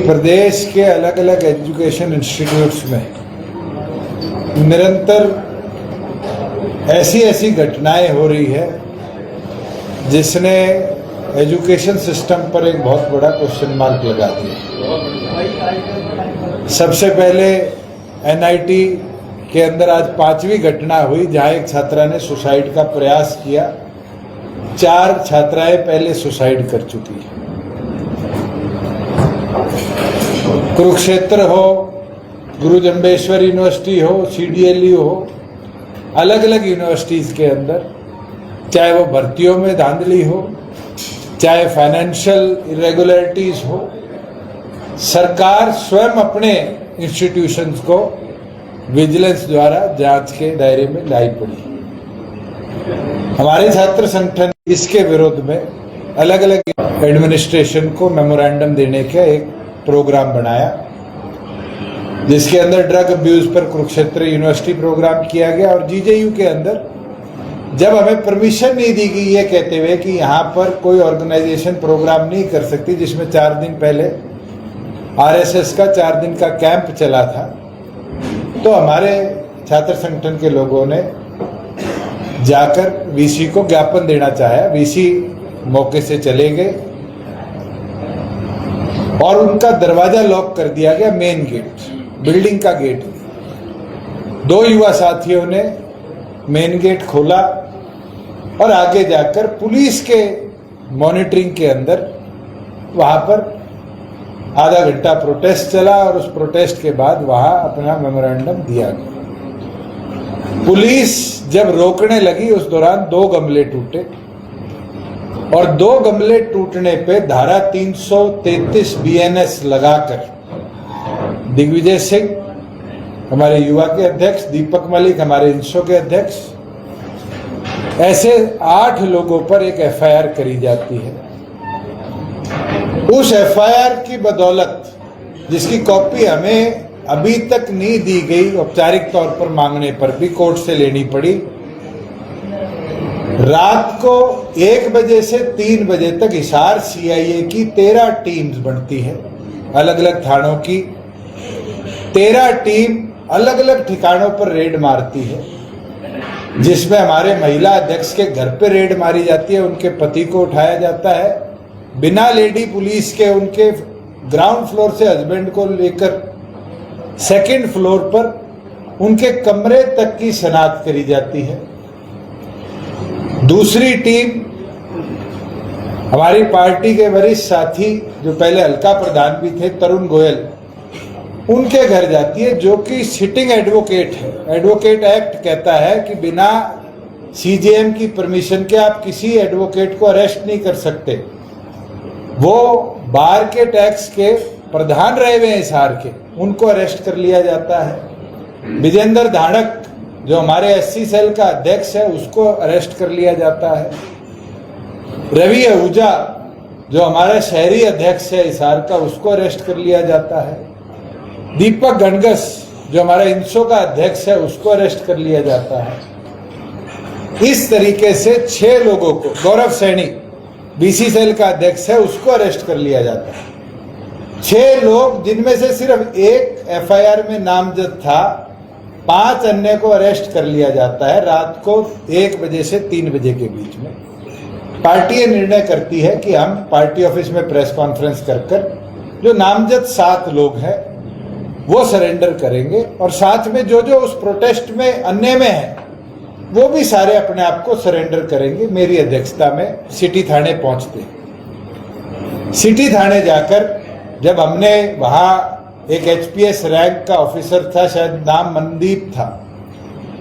प्रदेश के अलग अलग एजुकेशन इंस्टीट्यूट्स में निरंतर ऐसी घटनाएं हो रही है जिसने एजुकेशन सिस्टम पर एक बहुत बड़ा क्वेश्चन मार्क लगा दिया। सबसे पहले एनआईटी के अंदर आज 5वीं घटना हुई जहां एक छात्रा ने सुसाइड का प्रयास किया। 4 छात्राएं पहले सुसाइड कर चुकी हैं। कुरुक्षेत्र हो, गुरु जम्बेश्वर यूनिवर्सिटी हो, CDLU हो, अलग अलग यूनिवर्सिटीज के अंदर चाहे वो भर्तियों में धांधली हो, चाहे फाइनेंशियल इरेगुलरिटीज हो, सरकार स्वयं अपने इंस्टीट्यूशंस को विजिलेंस द्वारा जांच के दायरे में लाई पड़ी। हमारे छात्र संगठन इसके विरोध में अलग अलग एडमिनिस्ट्रेशन को मेमोरेंडम देने का एक प्रोग्राम बनाया, जिसके अंदर ड्रग अब्यूज पर कुरुक्षेत्र यूनिवर्सिटी प्रोग्राम किया गया। और GJU के अंदर जब हमें परमिशन नहीं दी गई ये कहते हुए कि यहाँ पर कोई ऑर्गेनाइजेशन प्रोग्राम नहीं कर सकती, जिसमें 4 दिन पहले RSS का 4 दिन का कैंप चला था, तो हमारे छात्र संगठन के लोगों ने जाकर VC को ज्ञापन देना चाहा। VC मौके से चले गए और उनका दरवाजा लॉक कर दिया गया, मेन गेट, बिल्डिंग का गेट। 2 युवा साथियों ने मेन गेट खोला और आगे जाकर पुलिस के मॉनिटरिंग के अंदर वहां पर आधा घंटा प्रोटेस्ट चला और उस प्रोटेस्ट के बाद वहां अपना मेमोरेंडम दिया गया। पुलिस जब रोकने लगी उस दौरान 2 गमले टूटे और 2 गमले टूटने पे धारा 333 BNS लगाकर दिग्विजय सिंह हमारे युवा के अध्यक्ष, दीपक मलिक हमारे इंसो के अध्यक्ष, ऐसे 8 लोगों पर एक FIR करी जाती है। उस FIR की बदौलत, जिसकी कॉपी हमें अभी तक नहीं दी गई, औपचारिक तौर पर मांगने पर भी कोर्ट से लेनी पड़ी, रात को 1 बजे से 3 बजे तक हिसार CIA की 13 टीम्स बनती है, अलग अलग थानों की 13 टीम अलग अलग ठिकानों पर रेड मारती है, जिसमें हमारे महिला अध्यक्ष के घर पे रेड मारी जाती है, उनके पति को उठाया जाता है, बिना लेडी पुलिस के उनके ग्राउंड फ्लोर से हस्बैंड को लेकर 2nd फ्लोर पर उनके कमरे तक की शनाख्त करी जाती है। दूसरी टीम हमारी पार्टी के वरिष्ठ साथी जो पहले हल्का प्रधान भी थे, तरुण गोयल, उनके घर जाती है, जो कि सिटिंग एडवोकेट है। एडवोकेट एक्ट कहता है कि बिना CJM की परमिशन के आप किसी एडवोकेट को अरेस्ट नहीं कर सकते। वो बार के टैक्स के प्रधान रहे हुए हैं हिसार के, उनको अरेस्ट कर लिया जाता है। विजेंद्र धाड़क जो हमारे SC सेल का अध्यक्ष है, उसको अरेस्ट कर लिया जाता है। रवि आहूजा जो हमारा शहरी अध्यक्ष है हिसार का, उसको अरेस्ट कर लिया जाता है। दीपक गणगस जो हमारा इंसो का अध्यक्ष है, उसको अरेस्ट कर लिया जाता है। इस तरीके से 6 लोगों को, गौरव सैनी BC सेल का अध्यक्ष है, उसको अरेस्ट कर लिया जाता है। 6 लोग, जिनमें से सिर्फ 1 FIR में नामजद था, 5 अन्य को अरेस्ट कर लिया जाता है रात को 1 बजे से 3 बजे के बीच में। पार्टी ये निर्णय करती है कि हम पार्टी ऑफिस में प्रेस कॉन्फ्रेंस कर जो नामजद 7 लोग हैं वो सरेंडर करेंगे, और साथ में जो उस प्रोटेस्ट में अन्य में है वो भी सारे अपने आप को सरेंडर करेंगे। मेरी अध्यक्षता में सिटी थाने पहुंचते। सिटी थाने जाकर जब हमने वहां एक HPS रैंक का ऑफिसर था, शायद नाम मनदीप था,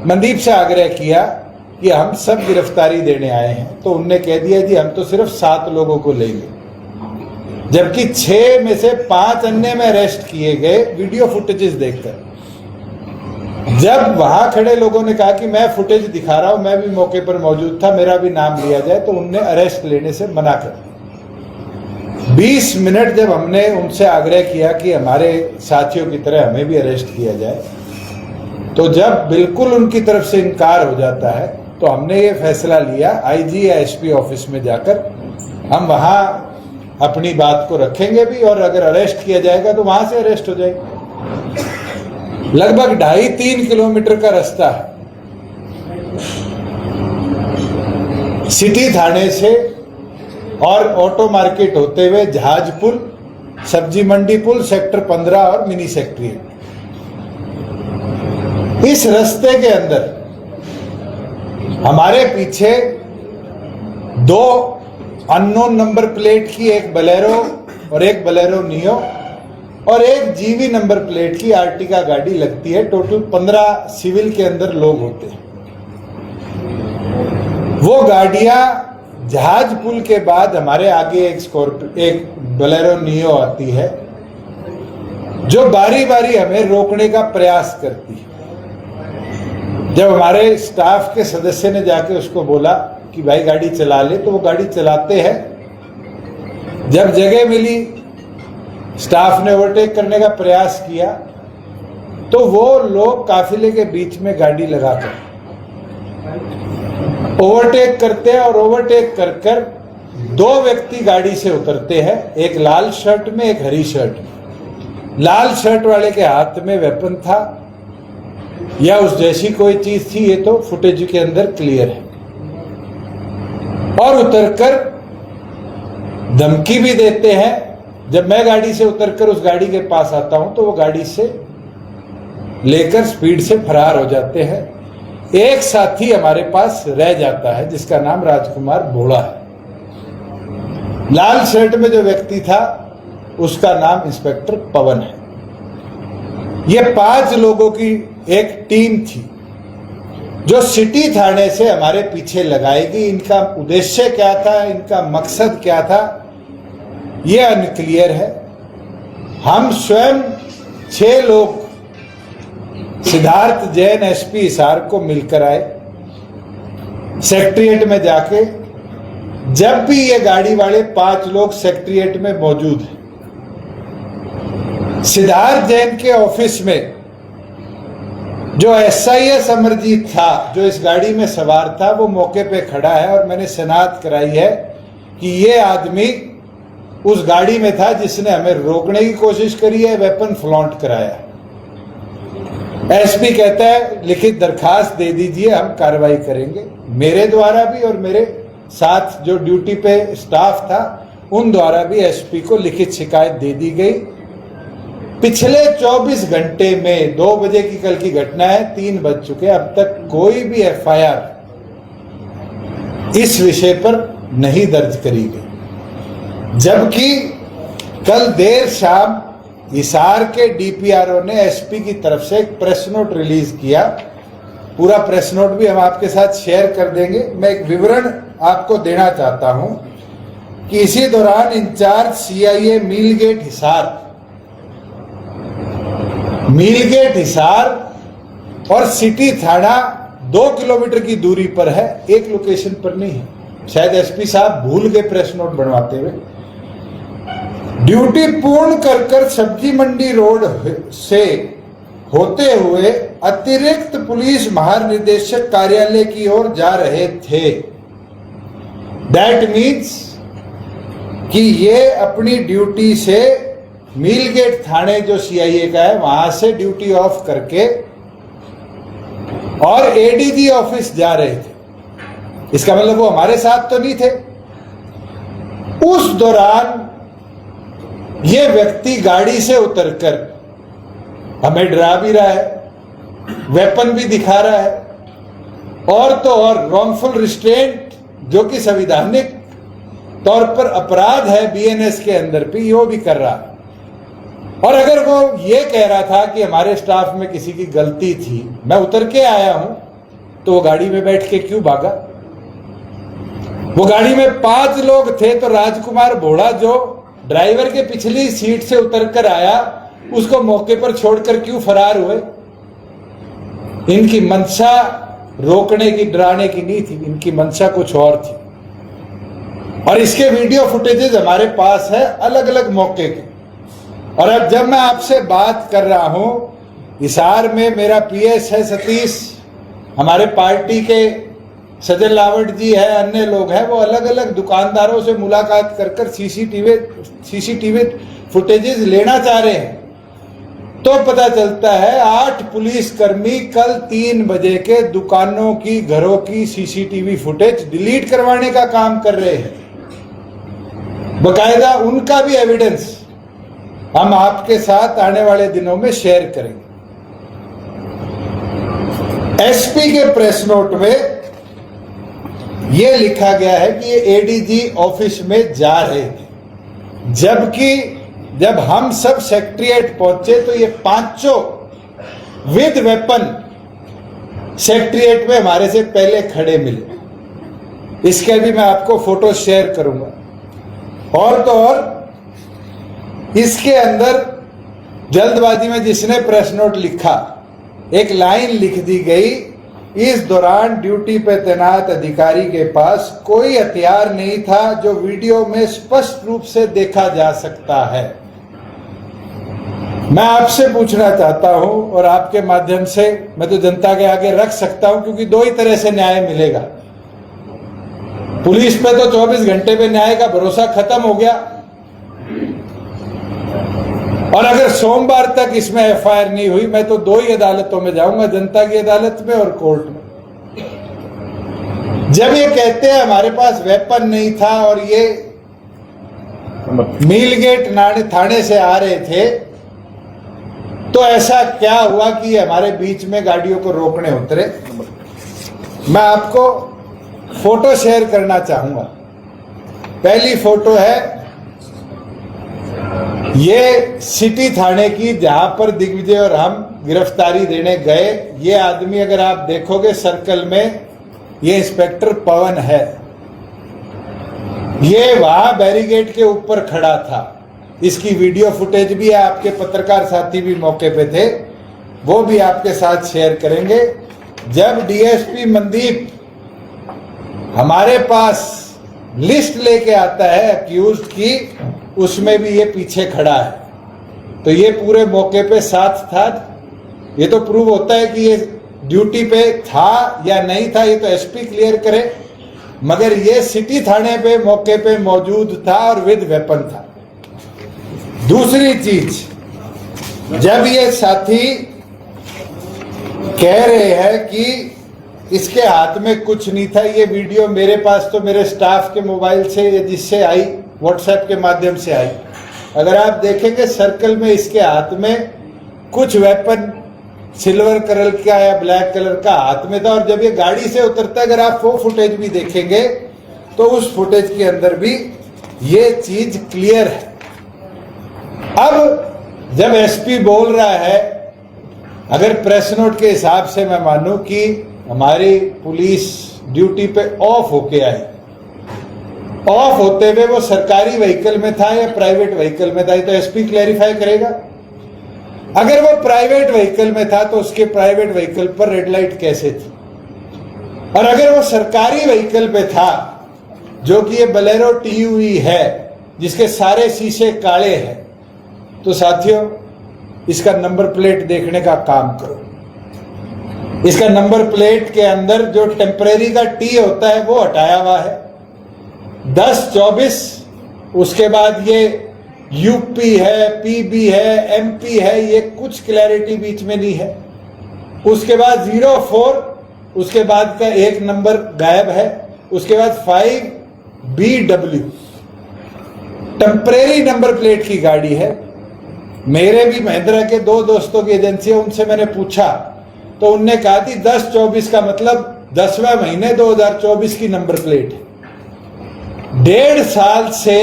मनदीप से आग्रह किया कि हम सब गिरफ्तारी देने आए हैं, तो उनने कह दिया जी हम तो सिर्फ 7 लोगों को लेंगे, जबकि 6 में से 5 अन्य में अरेस्ट किए गए वीडियो फुटेजेस देखकर। जब वहां खड़े लोगों ने कहा कि मैं फुटेज दिखा रहा हूं, मैं भी मौके पर मौजूद था, मेरा भी नाम लिया जाए, तो उनने अरेस्ट लेने से मना कर दिया। 20 मिनट जब हमने उनसे आग्रह किया कि हमारे साथियों की तरह हमें भी अरेस्ट किया जाए, तो जब बिल्कुल उनकी तरफ से इनकार हो जाता है, तो हमने ये फैसला लिया IG या SP ऑफिस में जाकर हम वहां अपनी बात को रखेंगे भी, और अगर अरेस्ट किया जाएगा तो वहां से अरेस्ट हो जाएगा। लगभग 2.5-3 किलोमीटर का रास्ता है सिटी थाने से, और ऑटो मार्केट होते हुए जहाज पुल, सब्जी मंडी पुल, सेक्टर 15 और मिनी सेक्रेटरीट। इस रास्ते के अंदर हमारे पीछे 2 अननोन नंबर प्लेट की एक बलेरो और एक बलेरो नियो और एक जीवी नंबर प्लेट की आर्टिका गाड़ी लगती है। टोटल 15 सिविल के अंदर लोग होते हैं। वो गाड़ियां जहाज पुल के बाद हमारे आगे एक बलेरो नियो आती है, जो बारी बारी हमें रोकने का प्रयास करती है। जब हमारे स्टाफ के सदस्य ने जाके उसको बोला कि भाई गाड़ी चला ले, तो वो गाड़ी चलाते हैं। जब जगह मिली, स्टाफ ने ओवरटेक करने का प्रयास किया, तो वो लोग काफिले के बीच में गाड़ी लगाकर ओवरटेक करते हैं, और ओवरटेक कर कर 2 व्यक्ति गाड़ी से उतरते हैं, एक लाल शर्ट में, एक हरी शर्ट में। लाल शर्ट वाले के हाथ में वेपन था या उस जैसी कोई चीज थी, ये तो फुटेज के अंदर क्लियर है। और उतरकर धमकी भी देते हैं। जब मैं गाड़ी से उतरकर उस गाड़ी के पास आता हूं तो वो गाड़ी से लेकर स्पीड से फरार हो जाते हैं। एक साथी हमारे पास रह जाता है जिसका नाम राजकुमार भोला है। लाल शर्ट में जो व्यक्ति था उसका नाम इंस्पेक्टर पवन है। ये 5 लोगों की एक टीम थी जो सिटी थाने से हमारे पीछे लगाएगी। इनका उद्देश्य क्या था, इनका मकसद क्या था, ये अनक्लियर है। हम स्वयं 6 लोग सिद्धार्थ जैन एसपी हिसार को मिलकर आए सेक्रेटरीएट में जाके। जब भी ये गाड़ी वाले 5 लोग सेक्रेटरीएट में मौजूद हैं, सिद्धार्थ जैन के ऑफिस में जो एसआईएस अमरजीत था, जो इस गाड़ी में सवार था, वो मौके पे खड़ा है। और मैंने शनाख्त कराई है कि ये आदमी उस गाड़ी में था जिसने हमें रोकने की कोशिश करी है, वेपन फ्लॉन्ट कराया। एसपी कहता है लिखित दरखास्त दे दीजिए, हम कार्रवाई करेंगे। मेरे द्वारा भी और मेरे साथ जो ड्यूटी पे स्टाफ था उन द्वारा भी एसपी को लिखित शिकायत दे दी गई। पिछले 24 घंटे में 2 बजे की कल की घटना है, 3 बज चुके, अब तक कोई भी एफआईआर इस विषय पर नहीं दर्ज करी गई। जबकि कल देर शाम हिसार के डीपीआरओ ने एसपी की तरफ से एक प्रेस नोट रिलीज किया। पूरा प्रेस नोट भी हम आपके साथ शेयर कर देंगे। मैं एक विवरण आपको देना चाहता हूं कि इसी दौरान इंचार्ज सीआईए मीलगेट हिसार और सिटी थाना 2 किलोमीटर की दूरी पर है, एक लोकेशन पर नहीं है। शायद एसपी साहब भूल गए प्रेस नोट बनवाते हुए। ड्यूटी पूर्ण कर सब्जी मंडी रोड से होते हुए अतिरिक्त पुलिस महानिदेशक कार्यालय की ओर जा रहे थे। दैट मीन्स कि ये अपनी ड्यूटी से मीलगेट थाने जो सीआईए का है वहां से ड्यूटी ऑफ करके और एडीजी ऑफिस जा रहे थे। इसका मतलब वो हमारे साथ तो नहीं थे। उस दौरान ये व्यक्ति गाड़ी से उतरकर हमें डरा भी रहा है, वेपन भी दिखा रहा है, और तो और रॉन्गफुल रिस्ट्रेंट जो कि संवैधानिक तौर पर अपराध है बीएनएस के अंदर भी, वो भी कर रहा है। और अगर वो ये कह रहा था कि हमारे स्टाफ में किसी की गलती थी, मैं उतर के आया हूं, तो वो गाड़ी में बैठ के क्यों भागा? वो गाड़ी में 5 लोग थे, तो राजकुमार भोला जो ड्राइवर के पिछली सीट से उतरकर आया, उसको मौके पर छोड़कर क्यों फरार हुए? इनकी मंशा रोकने की, डराने की नहीं थी, इनकी मंशा कुछ और थी। और इसके वीडियो फुटेजेस हमारे पास है अलग अलग मौके के। और अब जब मैं आपसे बात कर रहा हूं, हिसार में मेरा पीएस है सतीश, हमारे पार्टी के सजल लावट जी है, अन्य लोग हैं, वो अलग अलग दुकानदारों से मुलाकात कर कर सीसीटीवी फुटेजेस लेना चाह रहे हैं। तो पता चलता है 8 पुलिसकर्मी कल 3 बजे के दुकानों की, घरों की सीसीटीवी फुटेज डिलीट करवाने का काम कर रहे हैं। बकायदा उनका भी एविडेंस हम आपके साथ आने वाले दिनों में शेयर करेंगे। एसपी के प्रेस नोट में यह लिखा गया है कि ये एडीजी ऑफिस में जा रहे थे, जबकि जब हम सब सेक्रेटेरिएट पहुंचे तो ये पांचों विद वेपन सेक्रेटेरिएट में हमारे से पहले खड़े मिले। इसके भी मैं आपको फोटो शेयर करूंगा। और तो और इसके अंदर जल्दबाजी में जिसने प्रेस नोट लिखा, एक लाइन लिख दी गई, इस दौरान ड्यूटी पे तैनात अधिकारी के पास कोई हथियार नहीं था जो वीडियो में स्पष्ट रूप से देखा जा सकता है। मैं आपसे पूछना चाहता हूं और आपके माध्यम से मैं तो जनता के आगे रख सकता हूं, क्योंकि दो ही तरह से न्याय मिलेगा। पुलिस पे तो 24 घंटे पे न्याय का भरोसा खत्म हो गया, और अगर सोमवार तक इसमें एफआईआर नहीं हुई, मैं तो 2 ही अदालतों में जाऊंगा, जनता की अदालत में और कोर्ट में। जब ये कहते हैं हमारे पास वेपन नहीं था और ये मीलगेट थाने से आ रहे थे, तो ऐसा क्या हुआ कि हमारे बीच में गाड़ियों को रोकने उतरे? मैं आपको फोटो शेयर करना चाहूंगा। पहली फोटो है ये सिटी थाने की, जहां पर दिग्विजय और हम गिरफ्तारी देने गए। ये आदमी अगर आप देखोगे सर्कल में, ये इंस्पेक्टर पवन है। ये वहां बैरिकेड के ऊपर खड़ा था। इसकी वीडियो फुटेज भी है, आपके पत्रकार साथी भी मौके पे थे, वो भी आपके साथ शेयर करेंगे। जब डीएसपी मनदीप हमारे पास लिस्ट लेके आता है अक्यूज्ड की, उसमें भी ये पीछे खड़ा है। तो ये पूरे मौके पे साथ था। ये तो प्रूव होता है कि ये ड्यूटी पे था या नहीं था, ये तो एसपी क्लियर करे, मगर ये सिटी थाने पे मौके पे मौजूद था और विद वेपन था। दूसरी चीज, जब ये साथी कह रहे हैं कि इसके हाथ में कुछ नहीं था, ये वीडियो मेरे पास तो मेरे स्टाफ के मोबाइल से जिससे आई, व्हाट्सएप के माध्यम से आई। अगर आप देखेंगे सर्कल में इसके हाथ में कुछ वेपन सिल्वर कलर का या ब्लैक कलर का हाथ में था, और जब ये गाड़ी से उतरता है, अगर आप वो फुटेज भी देखेंगे तो उस फुटेज के अंदर भी ये चीज क्लियर है। अब जब एसपी बोल रहा है, अगर प्रेस नोट के हिसाब से मैं मानूं कि हमारी पुलिस ड्यूटी पे ऑफ होके आई, ऑफ होते हुए वो सरकारी व्हीकल में था या प्राइवेट व्हीकल में था, तो एसपी क्लैरिफाई करेगा। अगर वो प्राइवेट व्हीकल में था तो उसके प्राइवेट व्हीकल पर रेड लाइट कैसे थी? और अगर वो सरकारी व्हीकल पे था, जो कि ये बलेरो टीयूई है जिसके सारे शीशे काले हैं, तो साथियों इसका नंबर प्लेट देखने का काम करो। इसका नंबर प्लेट के अंदर जो टेम्परेरी का टी होता है वो हटाया हुआ है। 10-24, उसके बाद ये यूपी है, पीबी है, एमपी है, ये कुछ क्लैरिटी बीच में नहीं है। उसके बाद 04, उसके बाद का एक नंबर गायब है। उसके बाद 5BW टेम्परेरी नंबर प्लेट की गाड़ी है। मेरे भी महिंद्रा के 2 दोस्तों की एजेंसी है, उनसे मैंने पूछा तो उनने कहा कि 10-24 का मतलब 10वें महीने 2024 की नंबर प्लेट है। 1.5 साल से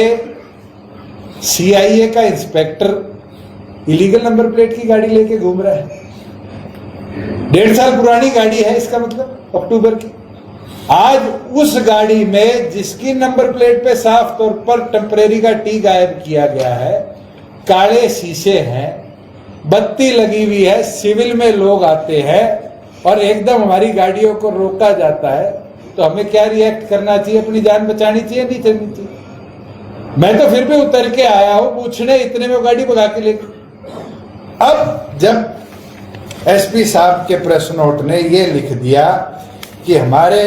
सीआईए का इंस्पेक्टर इलीगल नंबर प्लेट की गाड़ी लेके घूम रहा है। 1.5 साल पुरानी गाड़ी है, इसका मतलब अक्टूबर की। आज उस गाड़ी में जिसकी नंबर प्लेट पे साफ तौर पर टेम्परेरी का टी गायब किया गया है, काले शीशे हैं, बत्ती लगी हुई है, सिविल में लोग आते हैं और एकदम हमारी गाड़ियों को रोका जाता है, तो हमें क्या रिएक्ट करना चाहिए? अपनी जान बचानी चाहिए, नहीं चलनी चाहिए? मैं तो फिर भी उतर के आया हूं पूछने, इतने में गाड़ी भगा के लेके। अब जब एसपी साहब के प्रेस नोट ने ये लिख दिया कि हमारे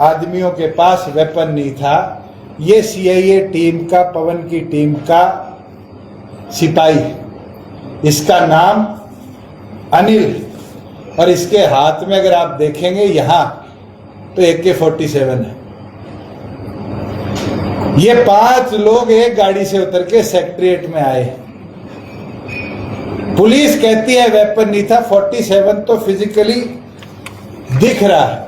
आदमियों के पास वेपन नहीं था। ये सीआईए टीम का, पवन की टीम का सिपाही है, इसका नाम अनिल, और इसके हाथ में अगर आप देखेंगे यहां तो AK-47 है। ये 5 लोग एक गाड़ी से उतर के सेक्रेटरीट में आए। पुलिस कहती है वेपन नहीं था, 47 तो फिजिकली दिख रहा है।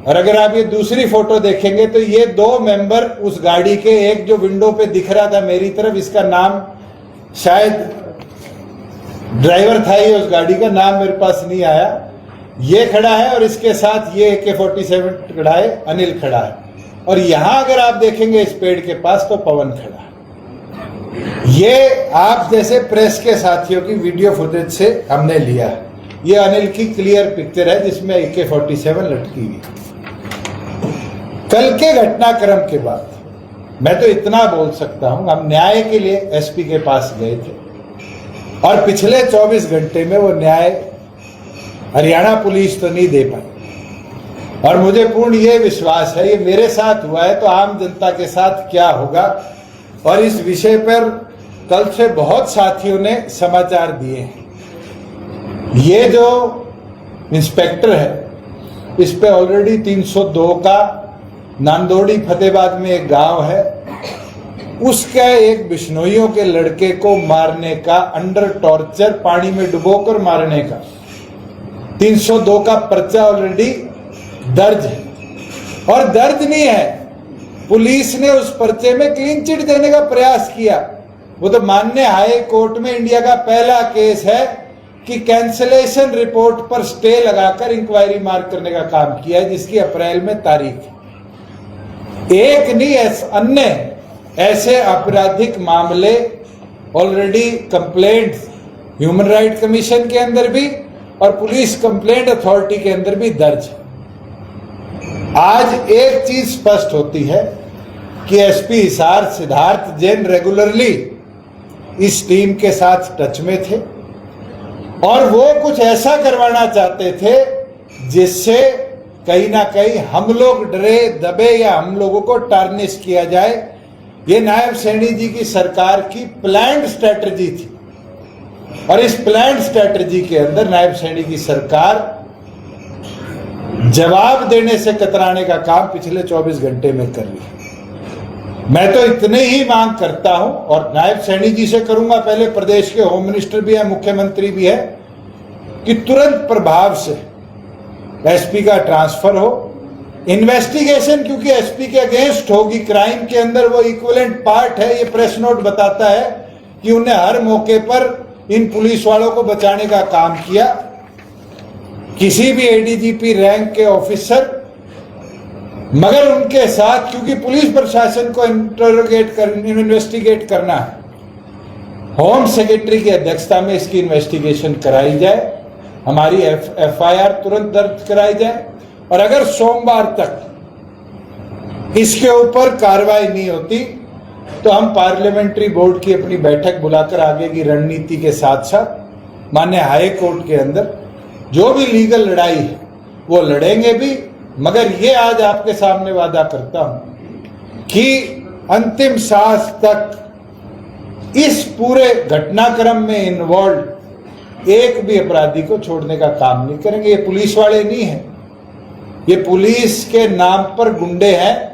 और अगर आप ये दूसरी फोटो देखेंगे तो ये 2 मेंबर उस गाड़ी के, एक जो विंडो पे दिख रहा था मेरी तरफ, इसका नाम शायद ड्राइवर था, ये उस गाड़ी का नाम मेरे पास नहीं आया, ये खड़ा है, और इसके साथ ये AK-47 खड़ा है, अनिल खड़ा है। और यहां अगर आप देखेंगे इस पेड़ के पास तो पवन खड़ा है। ये आप जैसे प्रेस के साथियों की वीडियो फुटेज से हमने लिया है। ये अनिल की क्लियर पिक्चर है जिसमें AK-47 लटकी हुई। कल के घटनाक्रम के बाद मैं तो इतना बोल सकता हूं, हम न्याय के लिए एसपी के पास गए थे और पिछले 24 घंटे में वो न्याय हरियाणा पुलिस तो नहीं दे पाई। और मुझे पूर्ण ये विश्वास है, ये मेरे साथ हुआ है तो आम जनता के साथ क्या होगा। और इस विषय पर कल से बहुत साथियों ने समाचार दिए हैं। ये जो इंस्पेक्टर है, इस पे ऑलरेडी 302 का नांदोड़ी फतेहाबाद में एक गांव है, उसका एक बिश्नोइयों के लड़के को मारने का, अंडर टॉर्चर पानी में डुबोकर मारने का 302 का पर्चा ऑलरेडी दर्ज है। और दर्ज नहीं है, पुलिस ने उस पर्चे में क्लीन चिट देने का प्रयास किया। वो तो माननीय हाई कोर्ट में इंडिया का पहला केस है कि कैंसलेशन रिपोर्ट पर स्टे लगाकर इंक्वायरी मार्क करने का काम किया है, जिसकी अप्रैल में तारीख है। एक नहीं, अन्य ऐसे आपराधिक मामले already complaint human right commission के अंदर भी और पुलिस कंप्लेंट अथॉरिटी के अंदर भी दर्ज है। आज एक चीज स्पष्ट होती है कि एसपी हिसार सिद्धार्थ जैन रेगुलरली इस टीम के साथ टच में थे और वो कुछ ऐसा करवाना चाहते थे जिससे कहीं ना कहीं हम लोग डरे दबे या हम लोगों को टार्निश किया जाए। ये नायब सैनी जी की सरकार की प्लान्ड स्ट्रेटजी थी और इस प्लान्ड स्ट्रेटजी के अंदर नायब सैनी की सरकार जवाब देने से कतराने का काम पिछले 24 घंटे में कर रही है। मैं तो इतने ही मांग करता हूं और नायब सैनी जी से करूंगा, पहले प्रदेश के होम मिनिस्टर भी है, मुख्यमंत्री भी है, कि तुरंत प्रभाव से एसपी का ट्रांसफर हो। इन्वेस्टिगेशन क्योंकि एसपी के अगेंस्ट होगी, क्राइम के अंदर वो इक्विवेलेंट पार्ट है। ये प्रेस नोट बताता है कि उन्हें हर मौके पर इन पुलिस वालों को बचाने का काम किया। किसी भी एडीजीपी रैंक के ऑफिसर, मगर उनके साथ क्योंकि पुलिस प्रशासन को इन्वेस्टिगेट करना है, होम सेक्रेटरी की अध्यक्षता में इसकी इन्वेस्टिगेशन कराई जाए, हमारी एफआईआर तुरंत दर्ज कराई जाए और अगर सोमवार तक इसके ऊपर कार्रवाई नहीं होती तो हम पार्लियामेंट्री बोर्ड की अपनी बैठक बुलाकर आगे की रणनीति के साथ साथ माननीय हाई कोर्ट के अंदर जो भी लीगल लड़ाई है वो लड़ेंगे भी। मगर ये आज आपके सामने वादा करता हूं कि अंतिम सांस तक इस पूरे घटनाक्रम में इन्वॉल्व एक भी अपराधी को छोड़ने का काम नहीं करेंगे। ये पुलिस वाले नहीं हैं, ये पुलिस के नाम पर गुंडे हैं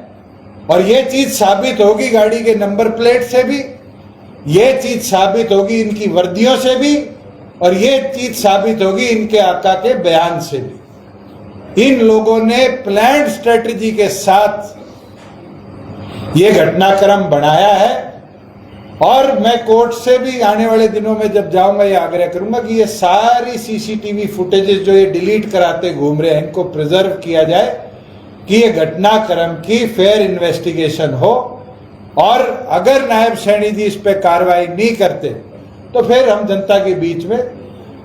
और ये चीज साबित होगी गाड़ी के नंबर प्लेट से भी, ये चीज साबित होगी इनकी वर्दियों से भी और ये चीज साबित होगी इनके आका के बयान से भी। इन लोगों ने प्लान्ड स्ट्रेटजी के साथ ये घटनाक्रम बनाया है और मैं कोर्ट से भी आने वाले दिनों में जब जाऊंगा ये आग्रह करूंगा कि ये सारी सीसीटीवी फुटेजेस जो ये डिलीट कराते घूम रहे हैं इनको प्रिजर्व किया जाए कि ये घटनाक्रम की फेयर इन्वेस्टिगेशन हो। और अगर नायब सैनी जी इस पे कार्रवाई नहीं करते तो फिर हम जनता के बीच में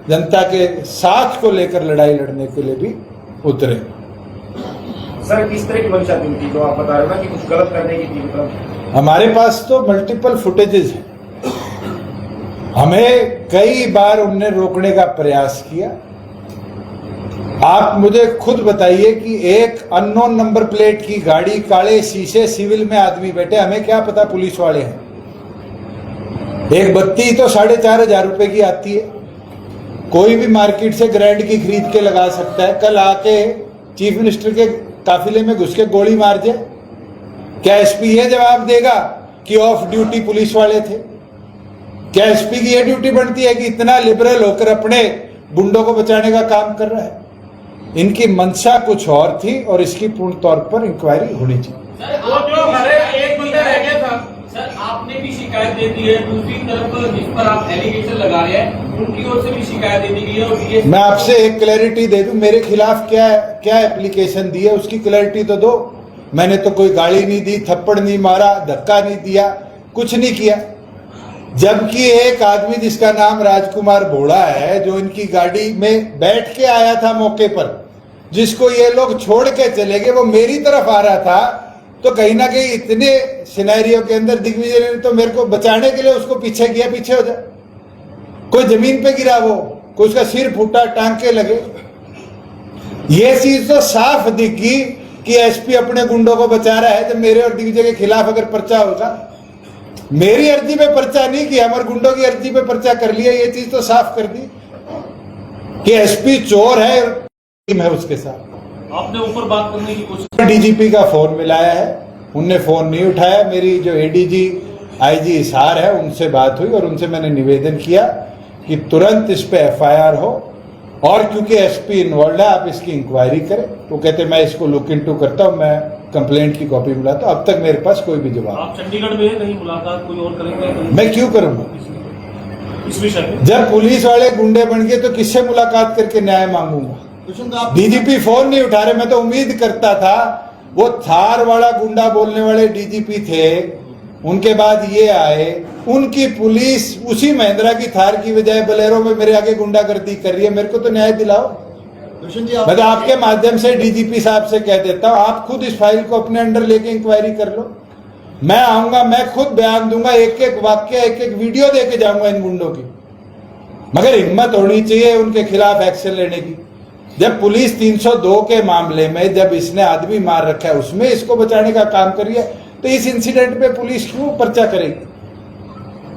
जनता के साथ को लेकर लड़ाई लड़ने के लिए भी उतरे। सर किस तरह की मंशा थी तो आप बता रहे हो ना कि कुछ गलत करने की थी? मतलब हमारे पास तो मल्टीपल फुटेजेस है, हमें कई बार उनने रोकने का प्रयास किया आप मुझे खुद बताइए कि एक अननोन नंबर प्लेट की गाड़ी, काले शीशे, सिविल में आदमी बैठे, हमें क्या पता पुलिस वाले हैं। एक बत्ती तो 4,500 रुपए की आती है, कोई भी मार्केट से ग्रैंड की खरीद के लगा सकता है। कल आके चीफ मिनिस्टर के काफिले में घुस के गोली मार जाए, क्या एसपी ये जवाब देगा कि ऑफ ड्यूटी पुलिस वाले थे? क्या एसपी की ये ड्यूटी बनती है कि इतना लिबरल होकर अपने गुंडों को बचाने का काम कर रहा है? इनकी मंशा कुछ और थी और इसकी पूर्ण तौर पर इंक्वायरी होनी चाहिए। एक बंदा रह गया था सर, आपने भी शिकायत दे दी है, दूसरी तरफ जिस पर आप एलिगेशन लगा रहे हैं उनकी ओर से भी शिकायत दे दी गई है। और मैं आपसे एक क्लैरिटी दे दूं, मेरे खिलाफ क्या एप्लीकेशन दी है उसकी क्लैरिटी तो दो। मैंने तो कोई गाली नहीं दी, थप्पड़ नहीं मारा, धक्का नहीं दिया, कुछ नहीं किया। जबकि एक आदमी जिसका नाम राजकुमार भोड़ा है, जो इनकी गाड़ी में बैठ के आया था मौके पर, जिसको ये लोग छोड़ के चले गए, वो मेरी तरफ आ रहा था, तो कहीं ना कहीं इतने सिनेरियो के अंदर दिग्विजय ने तो मेरे को बचाने के लिए उसको पीछे किया, पीछे हो जा। कोई जमीन पे गिरा, वो कोई उसका सिर फूटा, टांके लगे। ये चीज तो साफ दिखी कि एसपी अपने गुंडों को बचा रहा है। जब मेरे और दिग्विजय के खिलाफ अगर पर्चा होगा, मेरी अर्जी पे पर्चा नहीं किया, हमारे गुंडों की अर्जी पे पर्चा कर लिया, ये चीज तो साफ कर दी कि एसपी चोर है, टीम है उसके साथ। आपने ऊपर बात करने की कोशिश, डीजीपी का फोन मिलाया है, उनने फोन नहीं उठाया। मेरी जो एडीजी आईजी हिसार है उनसे बात हुई और उनसे मैंने निवेदन किया कि तुरंत इस पे एफआईआर हो, और क्योंकि एसपी इन्वॉल्व है आप इसकी इंक्वायरी करें। तो कहते मैं इसको लुक इनटू करता हूं, मैं कंप्लेंट की कॉपी मिलाता हूं। अब तक मेरे पास कोई भी जवाब। आप चंडीगढ़ में नहीं मुलाकात कोई और करेंगे? मैं क्यों करूंगा? इस विषय में जब पुलिस वाले गुंडे बन गए तो किससे मुलाकात करके न्याय मांगूंगा? डीजीपी फोन नहीं उठा रहे। मैं तो उम्मीद करता था, वो थार वाला गुंडा बोलने वाले डीजीपी थे, उनके बाद ये आए, उनकी पुलिस उसी महिंद्रा की थार की बजाय बलेरो में मेरे आगे गुंडागर्दी कर रही है। मेरे को तो न्याय दिलाओ। मैं तो आपके माध्यम से डीजीपी साहब से कह देता हूं, आप खुद इस फाइल को अपने अंडर लेके इंक्वायरी कर लो। मैं आऊंगा, मैं खुद बयान दूंगा, एक एक वाक्य, एक एक वीडियो देके जाऊंगा इन गुंडों की। मगर हिम्मत होनी चाहिए उनके खिलाफ एक्शन लेने की। जब पुलिस 302 के मामले में जब इसने आदमी मार रखा है, उसमें इसको बचाने का काम करिए, तो इस इंसिडेंट पे पुलिस क्यों पर्चा करेगी?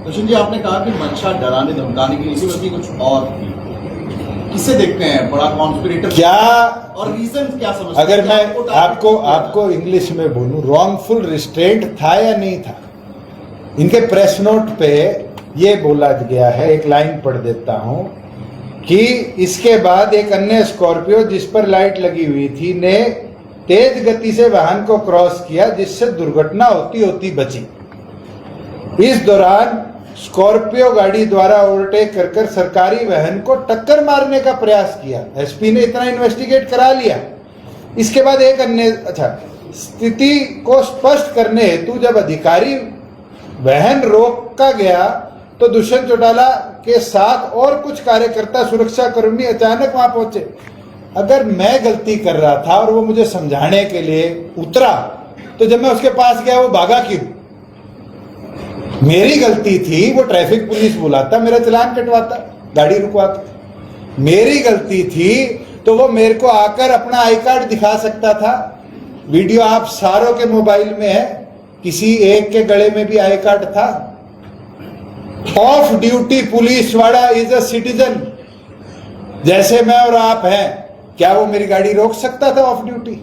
कृष्ण जी, आपने कहा कि मंशा डराने धमकाने की, इसी वजह कुछ और किससे देखते हैं बड़ा कॉन्स्पिरेटर क्या, और रीजन क्या समझते हैं? अगर मैं आपको इंग्लिश में बोलूं, रॉन्गफुल रिस्ट्रेंट था या नहीं था? इनके प्रेस नोट पे ये बोला गया है, एक लाइन पढ़ देता हूं कि इसके बाद एक अन्य स्कॉर्पियो जिस पर लाइट लगी हुई थी ने तेज गति से वाहन को क्रॉस किया, जिससे दुर्घटना होती होती बची। इस दौरान स्कॉर्पियो गाड़ी द्वारा ओवरटेक कर सरकारी वाहन को टक्कर मारने का प्रयास किया। एसपी ने इतना इन्वेस्टिगेट करा लिया। इसके बाद एक अन्य स्थिति को स्पष्ट करने हेतु जब अधिकारी वाहन रोका गया तो दुष्यंत चौटाला के साथ और कुछ कार्यकर्ता, सुरक्षा कर्मी अचानक वहां पहुंचे। अगर मैं गलती कर रहा था और वो मुझे समझाने के लिए उतरा, तो जब मैं उसके पास गया वो भागा क्यों? मेरी गलती थी, वो ट्रैफिक पुलिस बुलाता, मेरा चालान कटवाता, गाड़ी रुकवाता। मेरी गलती थी तो वो मेरे को आकर अपना आई कार्ड दिखा सकता था। वीडियो आप सारों के मोबाइल में है, किसी एक के गले में भी आई कार्ड था। ऑफ ड्यूटी पुलिस वाला इज अ सिटीजन, जैसे मैं और आप हैं। क्या वो मेरी गाड़ी रोक सकता था ऑफ ड्यूटी?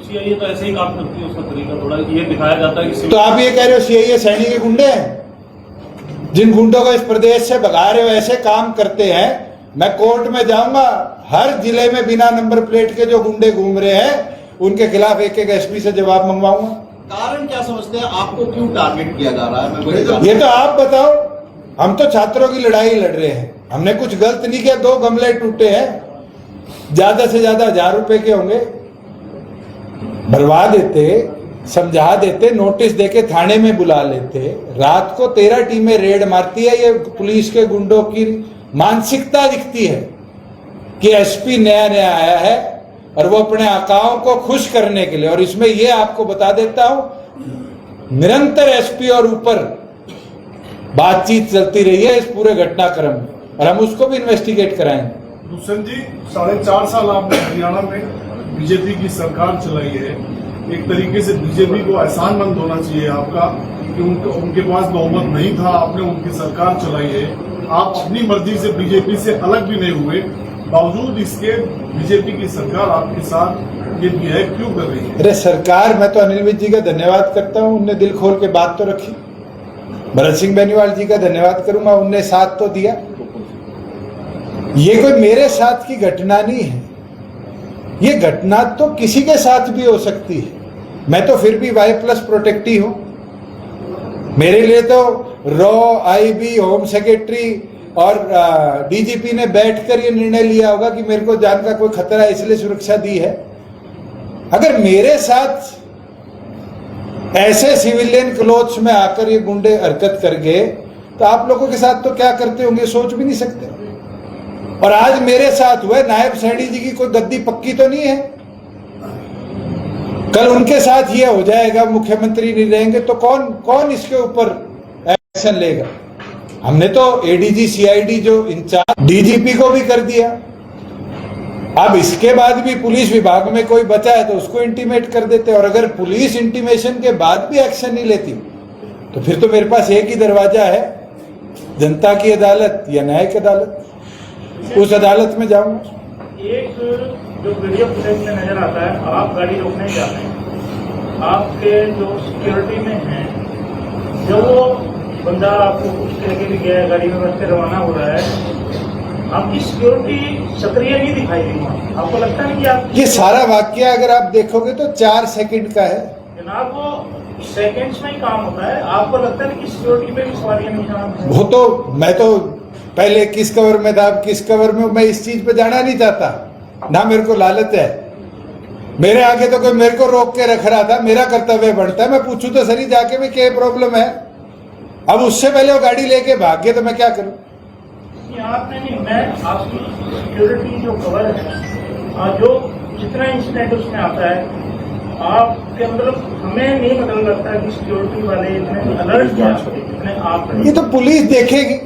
सीआईए तो ऐसे ही काम करती है, उसका तरीका थोड़ा ये दिखाया जाता है कि तो आप ये कह रहे हो सीआईए सैनिक के गुंडे हैं? जिन गुंडों को इस प्रदेश से भगा रहे हो ऐसे काम करते हैं। मैं कोर्ट में जाऊंगा, हर जिले में बिना नंबर प्लेट के जो गुंडे घूम रहे हैं उनके खिलाफ एक एक एसपी से जवाब मंगवाऊंगा। कारण क्या समझते हैं, आपको क्यों टारगेट किया जा रहा है? ये तो आप बताओ। हम तो छात्रों की लड़ाई लड़ रहे हैं, हमने कुछ गलत नहीं किया। 2 गमले टूटे हैं, ज्यादा से ज्यादा 1000 रुपए के होंगे, भरवा देते, समझा देते, नोटिस देके थाने में बुला लेते। रात को 13 टीमें रेड मारती है। ये पुलिस के गुंडों की मानसिकता दिखती है कि एसपी नया नया आया है और वो अपने आकाओं को खुश करने के लिए। और इसमें ये आपको बता देता हूं, निरंतर एसपी और ऊपर बातचीत चलती रही है इस पूरे घटनाक्रम में, और हम उसको भी इन्वेस्टिगेट कराएंगे। दुष्यंत जी 4.5 साल आपने हरियाणा में बीजेपी की सरकार चलाई है। एक तरीके से बीजेपी को एहसानमंद होना चाहिए आपका कि उनके पास बहुमत नहीं था, आपने उनकी सरकार चलाई है। आप अपनी मर्जी से बीजेपी से अलग भी नहीं हुए, बावजूद इसके बीजेपी की सरकार आपके साथ ये बिहेव क्यों कर रही है? अरे सरकार, मैं तो अनिल विज जी का धन्यवाद करता हूँ, उनने दिल खोल के बात तो रखी। भरत सिंह बेनीवाल जी का धन्यवाद करूंगा, उनने साथ तो दिया। ये कोई मेरे साथ की घटना नहीं है, ये घटना तो किसी के साथ भी हो सकती है। मैं तो फिर भी Y+ प्रोटेक्टी हूं। मेरे लिए तो रॉ, IB, होम सेक्रेटरी और DGP ने बैठकर ये निर्णय लिया होगा कि मेरे को जान का कोई खतरा है, इसलिए सुरक्षा दी है। अगर मेरे साथ ऐसे सिविलियन क्लोथ्स में आकर ये गुंडे हरकत कर गए तो आप लोगों के साथ तो क्या करते होंगे सोच भी नहीं सकते। और आज मेरे साथ हुआ, नायब सैनी जी की कोई गद्दी पक्की तो नहीं है, कल उनके साथ ये हो जाएगा, मुख्यमंत्री नहीं रहेंगे तो कौन इसके ऊपर एक्शन लेगा। हमने तो ADG CID जो इंचार्ज DGP को भी कर दिया। अब इसके बाद भी पुलिस विभाग में कोई बचा है तो उसको इंटीमेट कर देते। और अगर पुलिस इंटीमेशन के बाद भी एक्शन नहीं लेती तो फिर तो मेरे पास एक ही दरवाजा है, जनता की अदालत या न्यायिक अदालत। उस अदालत में जाऊंगा। एक जो वीडियो फुटेज में नजर आता है, आप गाड़ी रोकने जाते हैं, आपके जो सिक्योरिटी में है, जो वो बंदा आपको कुछ कह के भी गया है, गाड़ी में बस से रवाना हो रहा है, आपकी सिक्योरिटी सक्रिय नहीं दिखाई दी वहाँ। आपको लगता है कि आप ये सारा वाकया अगर आप देखोगे तो 4 सेकंड का है जनाब, वो सेकंड्स में ही काम होता है। आपको लगता है कि सिक्योरिटी पे भी सवालिया निशान है? वो तो मैं तो पहले किस कवर में था, किस कवर में, मैं इस चीज पे जाना नहीं चाहता, ना मेरे को लालच है। मेरे आगे तो कोई मेरे को रोक के रख रहा था, मेरा कर्तव्य बनता है मैं पूछूं तो सही जाके भी क्या प्रॉब्लम है। अब उससे पहले वो गाड़ी लेके भाग गए तो मैं क्या करूं। आपने नहीं, मैं आपकी सिक्योरिटी जो कवर है, जो जितना इंसिडेंट उसमें आता है, आपके मतलब हमें नहीं मतलब लगता कि सिक्योरिटी वाले इतने अलर्ट इतने आप। ये तो पुलिस देखेगी।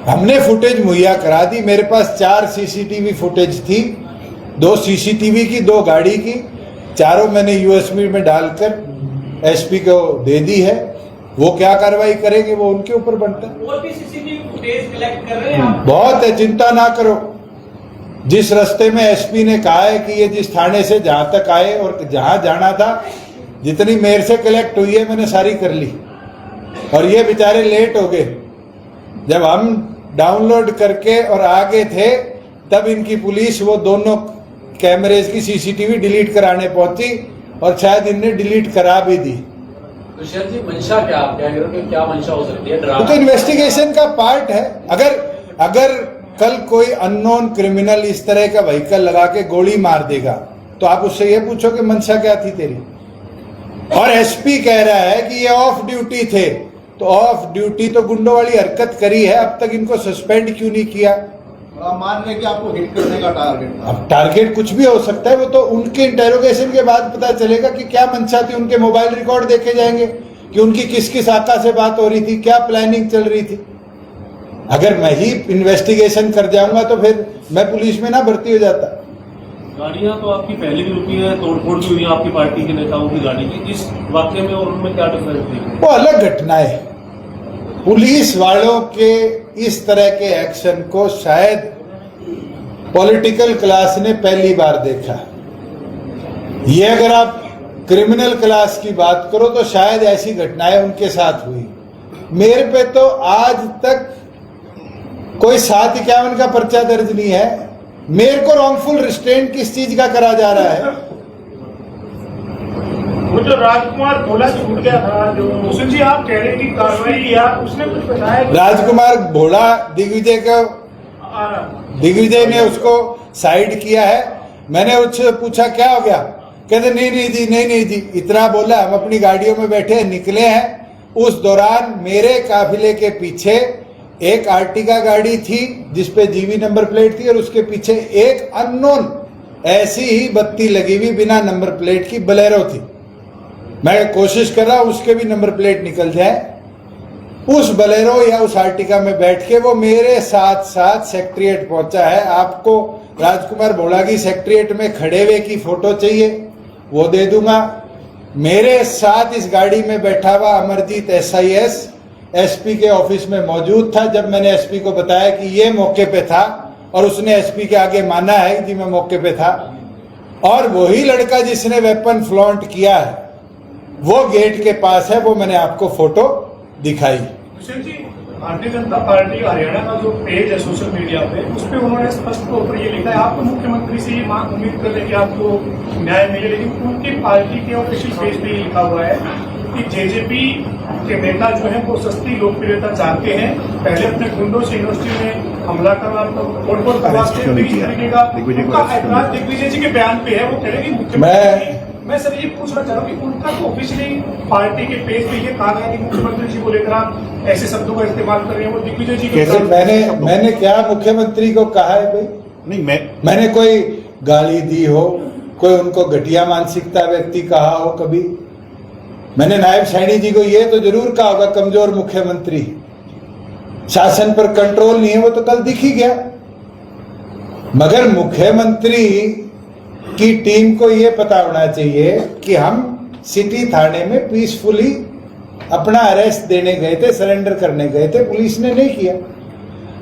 हमने फुटेज मुहैया करा दी, मेरे पास 4 CCTV फुटेज थी, 2 CCTV की, 2 गाड़ी की, चारों मैंने USB में डालकर SP को दे दी है। वो क्या कार्रवाई करेंगे वो उनके ऊपर बनता है। और भी CCTV फुटेज कलेक्ट कर रहे हैं आप? बहुत है, चिंता ना करो। जिस रास्ते में SP ने कहा है कि ये जिस थाने से जहां तक आए और जहां जाना था, जितनी मेरे से कलेक्ट हुई है मैंने सारी कर ली। और ये बेचारे लेट हो गए, जब हम डाउनलोड करके और आगे थे तब इनकी पुलिस वो दोनों कैमरेज की CCTV डिलीट कराने पहुंची और शायद इनने डिलीट करा भी दी। दुष्यंत जी, मंशा क्या आप कह रहे हो कि क्या मंशा हो सकती है? वो तो इन्वेस्टिगेशन का पार्ट है। अगर कल कोई अननोन क्रिमिनल इस तरह का व्हीकल लगा के गोली मार देगा तो आप उससे ये पूछो कि मंशा क्या थी तेरी। और SP कह रहा है कि ये ऑफ ड्यूटी थे, तो ऑफ ड्यूटी तो गुंडों वाली हरकत करी है, अब तक इनको सस्पेंड क्यों नहीं किया? आप मान रहे हैं कि आपको हिट करने का टारगेट था? अब टारगेट कुछ भी हो सकता है, वो तो उनके इंटेरोगेशन के बाद पता चलेगा कि क्या मंशा थी। उनके मोबाइल रिकॉर्ड देखे जाएंगे कि उनकी किस किस आका से बात हो रही थी, क्या प्लानिंग चल रही थी। अगर मैं ही इन्वेस्टिगेशन कर जाऊंगा तो फिर मैं पुलिस में ना भर्ती हो जाता। गाड़ियां तो आपकी पहले भी रुकी है, तोड़फोड़ भी हुई है आपकी पार्टी के नेताओं की गाड़ी की। इस वाक्य में और उनमें क्या डिफरेंस है? वो अलग घटनाएं। पुलिस वालों के इस तरह के एक्शन को शायद पॉलिटिकल क्लास ने पहली बार देखा। ये अगर आप क्रिमिनल क्लास की बात करो तो शायद ऐसी घटनाएं उनके साथ हुई। मेरे पे तो आज तक कोई 751 का पर्चा दर्ज नहीं है। मेरे को रॉन्गफुल रिस्ट्रेंट किस चीज का करा जा रहा है? वो जो राजकुमार भोला छूट गया था, जो भूषण जी आप कह रहे हैं कि कार्रवाई किया, उसने कुछ बताया? राजकुमार भोला दिग्विजय ने उसको साइड किया है। मैंने उससे पूछा क्या हो गया, कहते नहीं जी इतना बोला। हम अपनी गाड़ियों में बैठे निकले हैं। उस दौरान मेरे काफिले के पीछे एक आर्टिगा गाड़ी थी जिसपे जीवी नंबर प्लेट थी और उसके पीछे एक अननोन ऐसी ही बत्ती लगी हुई बिना नंबर प्लेट की बोलेरो थी। मैं कोशिश कर रहा हूं उसके भी नंबर प्लेट निकल जाए। उस बलेरो या उस आर्टिका में बैठ के वो मेरे साथ साथ सेक्रेटरिएट पहुंचा है। आपको राजकुमार भोलागी सेक्रेटरिएट में खड़े हुए की फोटो चाहिए, वो दे दूंगा। मेरे साथ इस गाड़ी में बैठा हुआ अमरजीत SIS SP के ऑफिस में मौजूद था जब मैंने SP को बताया कि ये मौके पे था, और उसने SP के आगे माना है कि मैं मौके पे था। और वही लड़का जिसने वेपन फ्लॉन्ट किया है वो गेट के पास है, वो मैंने आपको फोटो दिखाई। दुष्यंत जी, भारतीय जनता पार्टी हरियाणा का जो पेज है सोशल मीडिया पे, उस पर उन्होंने स्पष्ट तौर पर ये लिखा है, आप तो मुख्यमंत्री से ये मांग उम्मीद कर रहे हैं कि आपको न्याय मिले, लेकिन उनकी पार्टी के ऑफिशियल पेज पे ये लिखा हुआ है कि JJP के नेता जो है वो सस्ती लोकप्रियता चाहते हैं, पहले अपने गुंडों से यूनिवर्सिटी में हमला करवा तोड़फोड़ करवाते हैं, इस तरीके का उनका ऐतराज दिग्विजय जी के बयान पे है। वो कह रहे हैं कि मुख्यमंत्री, मैं सर ये पूछना चाह रहा हूँ कि उनका तो ऑफिशियली पार्टी के पेज पे ये कहा गया कि मुख्यमंत्री जी को लेकर आप ऐसे शब्दों का इस्तेमाल कर रहे हैं, वो दिग्विजय जी कैसे मैंने क्या मुख्यमंत्री को कहा है भाई? नहीं, मैंने कोई गाली दी हो, कोई उनको घटिया मानसिकता व्यक्ति कहा हो कभी? मैंने नायब सैनी जी को ये तो जरूर कहा होगा कमजोर मुख्यमंत्री, शासन पर कंट्रोल नहीं है, वो तो कल दिख ही गया। मगर मुख्यमंत्री की टीम को ये पता होना चाहिए कि हम सिटी थाने में पीसफुली अपना अरेस्ट देने गए थे, सरेंडर करने गए थे, पुलिस ने नहीं किया।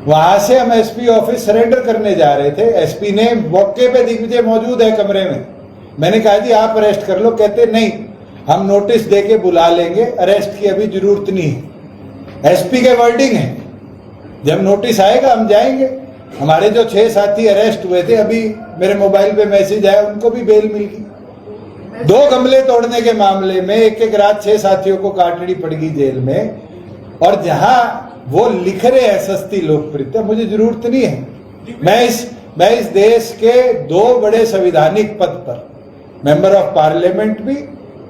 वहां से हम SP ऑफिस सरेंडर करने जा रहे थे, SP ने मौके पे दिग्विजय मौजूद है कमरे में, मैंने कहा जी आप अरेस्ट कर लो, कहते नहीं हम नोटिस देके बुला लेंगे, अरेस्ट की अभी जरूरत नहीं है। SP के वर्डिंग है, जब नोटिस आएगा हम जाएंगे। हमारे जो 6 साथी अरेस्ट हुए थे, अभी मेरे मोबाइल पे मैसेज आया, उनको भी बेल मिल गई। 2 गमले तोड़ने के मामले में एक रात 6 साथियों को काटनी पड़ गई जेल में, और जहां वो लिख रहे हैं सस्ती लोकप्रियता, मुझे जरूरत नहीं है। मैं इस देश के 2 बड़े संवैधानिक पद पर, मेंबर ऑफ पार्लियामेंट भी,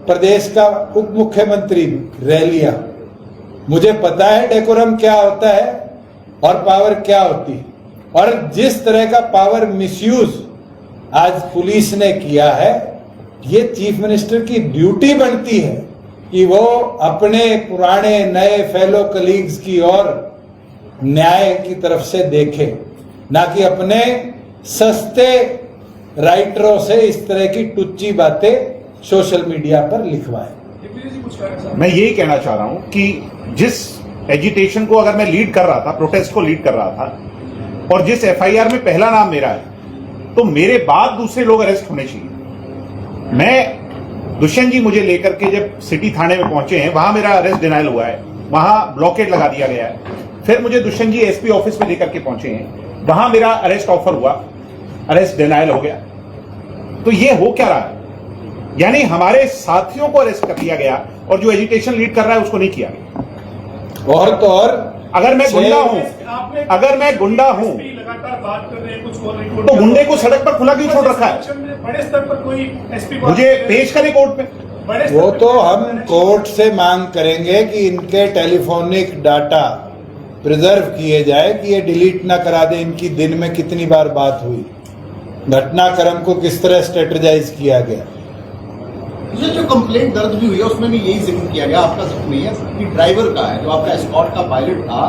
प्रदेश का उप मुख्यमंत्री भी रह लिया। मुझे पता है डेकोरम क्या होता है और पावर क्या होती है, और जिस तरह का पावर मिसयूज आज पुलिस ने किया है, ये चीफ मिनिस्टर की ड्यूटी बनती है कि वो अपने पुराने नए फेलो कलीग्स की ओर न्याय की तरफ से देखे, ना कि अपने सस्ते राइटरों से इस तरह की टुच्ची बातें सोशल मीडिया पर लिखवाए। मैं यही कहना चाह रहा हूं कि जिस एजिटेशन को अगर मैं लीड कर रहा था, प्रोटेस्ट को लीड कर रहा था, और जिस FIR में पहला नाम मेरा है, तो मेरे बाद दूसरे लोग अरेस्ट होने चाहिए। मैं दुष्यंत जी मुझे लेकर के जब सिटी थाने में पहुंचे हैं, वहां मेरा अरेस्ट डिनाइल हुआ है, वहां ब्लॉकेट लगा दिया गया है। फिर मुझे दुष्यंत जी SP ऑफिस में लेकर के पहुंचे हैं, वहां मेरा अरेस्ट ऑफर हुआ, अरेस्ट डिनाइल हो गया। तो ये हो क्या रहा है? यानी हमारे साथियों को अरेस्ट कर लिया गया और जो एजिटेशन लीड कर रहा है उसको नहीं किया गया। और तो और अगर मैं गुंडा हूं, लगातार बात कर रहे हैं कुछ और, तो गुंडे को सड़क पर खुला क्यों छोड़ रखा है? बड़े स्तर पर कोई SP मुझे पेश करें कोर्ट पे। वो तो हम कोर्ट से मांग करेंगे कि इनके टेलीफोनिक डाटा प्रिजर्व किए जाए, कि ये डिलीट ना करा दे, इनकी दिन में कितनी बार बात हुई, घटनाक्रम को किस तरह स्ट्रेटेजाइज किया गया। ये जो कंप्लेंट दर्ज भी हुई है उसमें भी यही जिक्र किया गया, आपका जिक्र नहीं है कि ड्राइवर का है, जो आपका एस्कॉर्ट का पायलट था,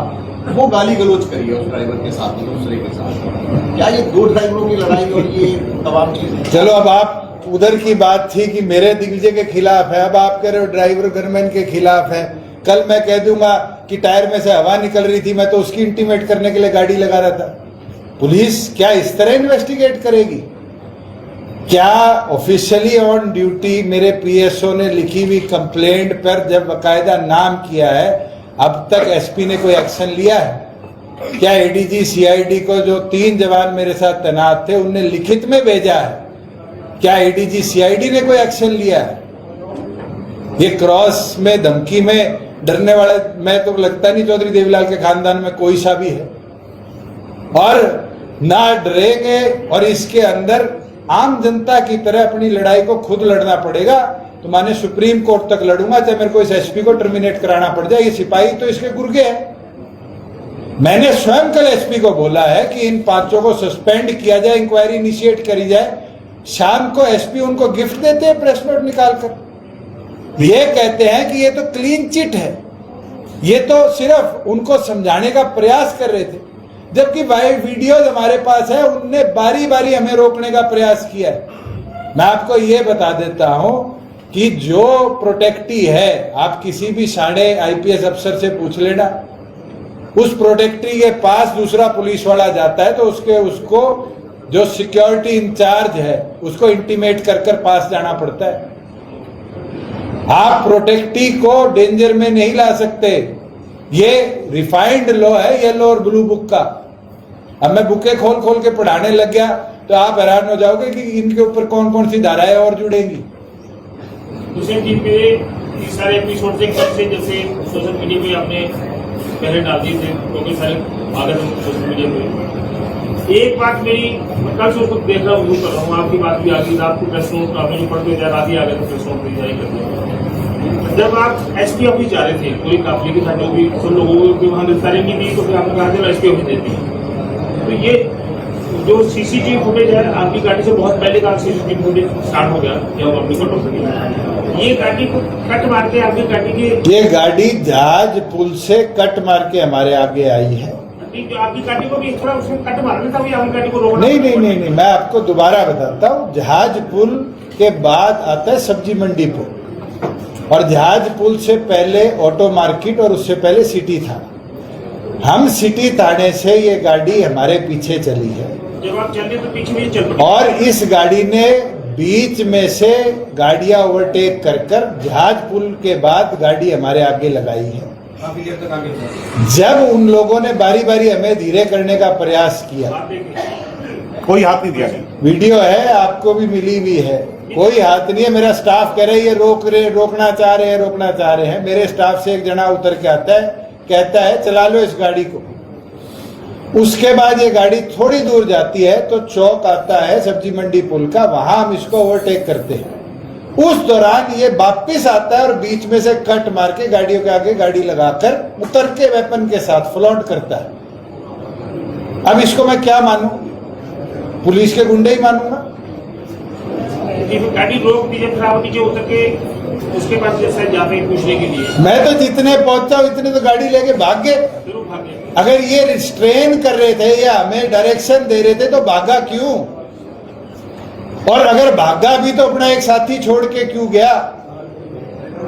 वो गाली गलौज करी है उस ड्राइवर के साथ, दूसरे के साथ। क्या ये 2 ड्राइवरों की लड़ाई और ये तमाम चीजें? चलो, अब आप उधर की बात थी कि मेरे दिग्विजय के खिलाफ है, अब आप कह रहे हो ड्राइवर गनमैन के खिलाफ है। कल मैं कह दूंगा कि टायर में से हवा निकल रही थी, मैं तो उसकी इंटीमेट करने के लिए गाड़ी लगा रहा था। पुलिस क्या इस तरह इन्वेस्टिगेट करेगी? क्या ऑफिशियली ऑन ड्यूटी मेरे PSO ने लिखी हुई कंप्लेंट पर जब बाकायदा नाम किया है, अब तक SP ने कोई एक्शन लिया है? क्या ADG CID को जो 3 जवान मेरे साथ तैनात थे उनने लिखित में भेजा है? क्या ADG CID ने कोई एक्शन लिया है? ये क्रॉस में, धमकी में डरने वाला मैं तो लगता नहीं चौधरी देवीलाल के खानदान में कोई सा भी है, और ना डरेंगे। और इसके अंदर आम जनता की तरह अपनी लड़ाई को खुद लड़ना पड़ेगा। तो माने सुप्रीम कोर्ट तक लड़ूंगा, चाहे मेरे को इस SP को टर्मिनेट कराना पड़ जाए। ये सिपाही तो इसके गुर्गे हैं। मैंने स्वयं कल SP को बोला है कि इन 5 को सस्पेंड किया जाए, इंक्वायरी इनिशिएट करी जाए। शाम को SP उनको गिफ्ट देते हैं प्रेस नोट निकाल कर, ये कहते हैं कि ये तो क्लीन चिट है। ये तो सिर्फ उनको समझाने का प्रयास कर रहे थे, जबकि भाई वीडियोज हमारे पास है, उनने बारी बारी हमें रोकने का प्रयास किया है। मैं आपको ये बता देता हूं कि जो प्रोटेक्टी है, आप किसी भी साढ़े आईपीएस अफसर से पूछ लेना, उस प्रोटेक्टी के पास दूसरा पुलिस वाला जाता है तो उसको जो सिक्योरिटी इंचार्ज है उसको इंटीमेट कर पास जाना पड़ता है। आप प्रोटेक्टी को डेंजर में नहीं ला सकते। ये रिफाइंड लॉ है, येलो और ब्लू बुक का। अब मैं बुकें खोल के पढ़ाने लग गया तो आप हैरान हो जाओगे कि इनके ऊपर कौन कौन सी धाराएं और जुड़ेंगी। हुसैन जी पे इस सारे एपिसोड से जैसे सोशल मीडिया पे आपने पहले डाल दिए थे, क्योंकि सारे आ गए सोशल मीडिया पे। एक बात मेरी, मैं कल से उसको देख रहा हूँ, कर रहा हूँ, आपकी बात भी आ गई, आपको प्रेस नोट आपने जो पढ़ते जाए, रात ही आ गए तो प्रेस नोट जारी कर दिया। जब आप एसपी ऑफिस जा रहे थे पूरी काफिले के साथ, जो भी सब लोगों को वहाँ गिरफ्तारी नहीं दी, तो फिर आपने कहा था एसपी ऑफिस देती। तो ये जो सीसीटीवी फुटेज है आपकी गाड़ी से बहुत पहले का सीसीटीवी फुटेज स्टार्ट हो गया, जब अपनी फोटो खड़ी, ये गाड़ी को कट मार के आपकी गाड़ी की, ये गाड़ी जहाज पुल से कट मार के हमारे आगे आई है। आपकी गाड़ी को भी थोड़ा उसमें कट मारना था, आपकी गाड़ी को रोकना। नहीं, मैं आपको दोबारा बताता हूँ। जहाज पुल के बाद आता है सब्जी मंडी पुल, और जहाज पुल से पहले ऑटो मार्केट और उससे पहले सिटी था। हम सिटी थाने से ये गाड़ी हमारे पीछे चली है, जब आप चल रहे तो पीछे में चल पड़े, और इस गाड़ी ने बीच में से गाड़ियां ओवरटेक कर जहाज पुल के बाद गाड़ी हमारे आगे लगाई है। जब उन लोगों ने बारी बारी हमें धीरे करने का प्रयास किया, कोई हाथ नहीं दिया। वीडियो है, आपको भी मिली हुई है, कोई हाथ नहीं है। मेरा स्टाफ कह रहे ये रोकना चाह रहे हैं। मेरे स्टाफ से एक जना उतर के आता है, कहता है चला लो इस गाड़ी को। उसके बाद ये गाड़ी थोड़ी दूर जाती है तो चौक आता है सब्जी मंडी पुल का, वहां हम इसको ओवरटेक करते हैं। उस दौरान ये वापिस आता है और बीच में से कट मार के गाड़ियों के आगे गाड़ी लगाकर उतर के वेपन के साथ फ्लॉन्ट करता है। अब इसको मैं क्या मानूं? पुलिस के गुंडे ही मानूंगा? गाड़ी रोक दी, जब फिर नीचे उतर के उसके बाद जैसे जाते हैं पूछने के लिए, मैं तो जितने पहुंचा उतने तो गाड़ी लेके भाग गए। अगर ये रिस्ट्रेन कर रहे थे या हमें डायरेक्शन दे रहे थे तो भागा क्यों? और अगर भागा भी तो अपना एक साथी छोड़ के क्यों गया?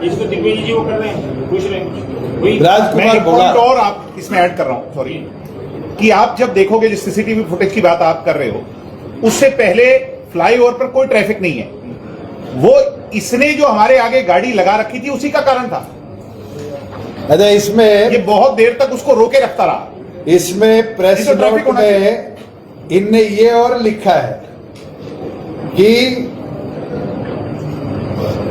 इसको दिग्विजय जी वो कर रहे हैं, पूछ रहे हैं राजकुमार बोला। और आप इसमें ऐड कर रहा हूं, सॉरी, कि आप जब देखोगे जिस सीसीटीवी फुटेज की बात आप कर रहे हो, उससे पहले फ्लाईओवर पर कोई ट्रैफिक नहीं है। वो इसने जो हमारे आगे गाड़ी लगा रखी थी उसी का कारण था। अच्छा, इसमें ये बहुत देर तक उसको रोके रखता रहा। इसमें प्रेस नोट में इनने ये और लिखा है कि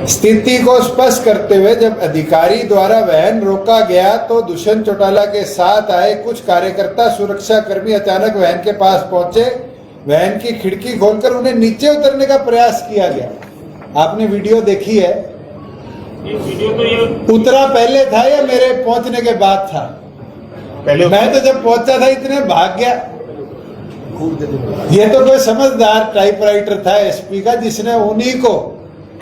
स्थिति को स्पष्ट करते हुए जब अधिकारी द्वारा वैन रोका गया तो दुष्यंत चौटाला के साथ आए कुछ कार्यकर्ता सुरक्षा कर्मी अचानक वैन के पास पहुंचे। वैन की खिड़की खोलकर उन्हें नीचे उतरने का प्रयास किया गया। आपने वीडियो देखी है? ये वीडियो तो ये उतरा पहले था या मेरे पहुंचने के बाद था? पहले मैं तो जब पहुंचा था इतने भाग गया। ये तो कोई समझदार टाइपराइटर था एसपी का, जिसने उन्हीं को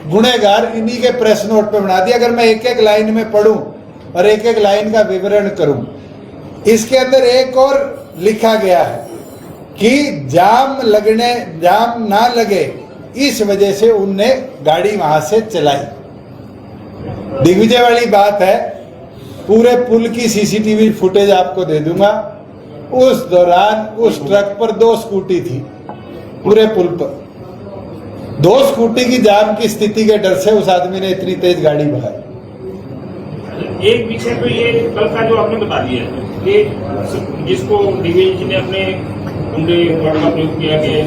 गुनहगार इन्हीं के प्रेस नोट पे बना दिया। अगर मैं एक एक लाइन में पढ़ूं और एक एक लाइन का विवरण करूं, इसके अंदर एक और लिखा गया है कि जाम ना लगे, इस वजह से उनने गाड़ी वहां से चलाई। दिग्विजय वाली बात है, पूरे पुल की सीसीटीवी फुटेज आपको दे दूंगा। उस दौरान उस ट्रक पर 2 स्कूटी थी, पूरे पुल पर 2 स्कूटी की जाम की स्थिति के डर से उस आदमी ने इतनी तेज गाड़ी बढ़ाई। एक विषय तो ये कल का जो आपने बता दिया कि जिसको दिग्विजय जी ने अपने गुंडे वर्ड का प्रयोग किया गया,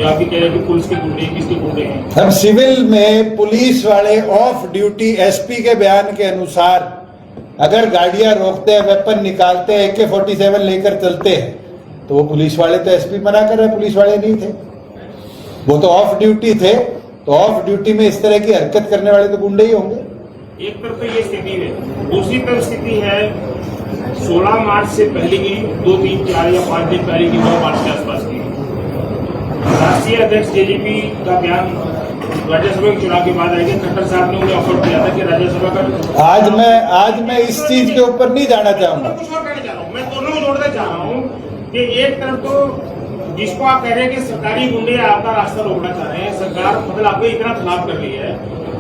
आप भी कह रहे हैं कि पुलिस के गुंडे किसके गुंडे हैं? हम सिविल में पुलिस वाले ऑफ ड्यूटी एसपी के बयान के अनुसार अगर गाड़ियां रोकते हैं, वेपन निकालते हैं, AK-47 लेकर चलते हैं, तो वो पुलिस वाले तो एसपी मना कर रहे हैं, पुलिस वाले नहीं थे, वो तो ऑफ ड्यूटी थे। तो ऑफ ड्यूटी में इस तरह की हरकत करने वाले तो गुंडे ही होंगे। एक तरफ तो ये स्थिति है, दूसरी तरफ स्थिति है 16 मार्च से पहले की 2, 3, 4 या 5 दिन पहले की 9 मार्च के आसपास की राष्ट्रीय अध्यक्ष जेजेपी का बयान राज्यसभा के चुनाव के बाद आएंगे। खट्टर साहब ने उन्हें ऑफर किया था कि राज्यसभा का आज मैं इस चीज के ऊपर नहीं जाना चाहूंगा। कुछ और कहना चाह रहा हूँ, मैं दोनों को जोड़ना चाह रहा हूँ कि एक तरफ तो जिसको आप कह रहे हैं कि सरकारी गुंडे आपका रास्ता रोकना चाह रहे हैं, सरकार मतलब आपको इतना खिलाफ कर रही है,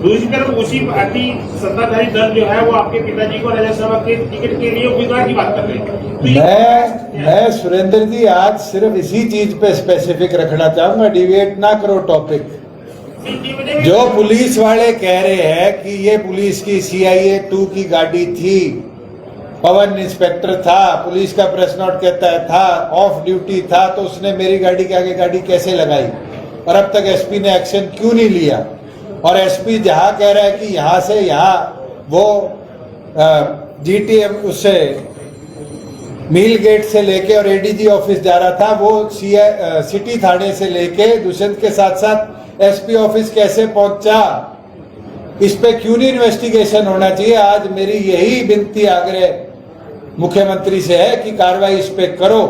दूसरी तरफ उसी पार्टी सत्ताधारी दल जो है वो आपके पिताजी को राज्यसभा के टिकट के लिए उम्मीदवार की बात कर रहे हैं। तो मैं सुरेंद्र जी आज सिर्फ इसी चीज पे स्पेसिफिक रखना चाहूंगा, डिविएट ना करो टॉपिक। जो पुलिस वाले कह रहे हैं कि ये पुलिस की CIA 2 की गाड़ी थी, पवन इंस्पेक्टर था, पुलिस का प्रेस नोट कहता है था, ऑफ ड्यूटी था, तो उसने मेरी गाड़ी के आगे गाड़ी कैसे लगाई और अब तक SP ने एक्शन क्यों नहीं लिया? और SP जहां कह रहा है कि यहां से यहां वो GTM उससे मील गेट से लेके और ADG ऑफिस जा रहा था, वो सिटी थाने से लेके दुष्यंत के साथ साथ SP ऑफिस कैसे पहुंचा? इस पे क्यों नहीं इन्वेस्टिगेशन होना चाहिए? आज मेरी यही विनती आग्रह मुख्यमंत्री से है कि कार्रवाई इस पे करो,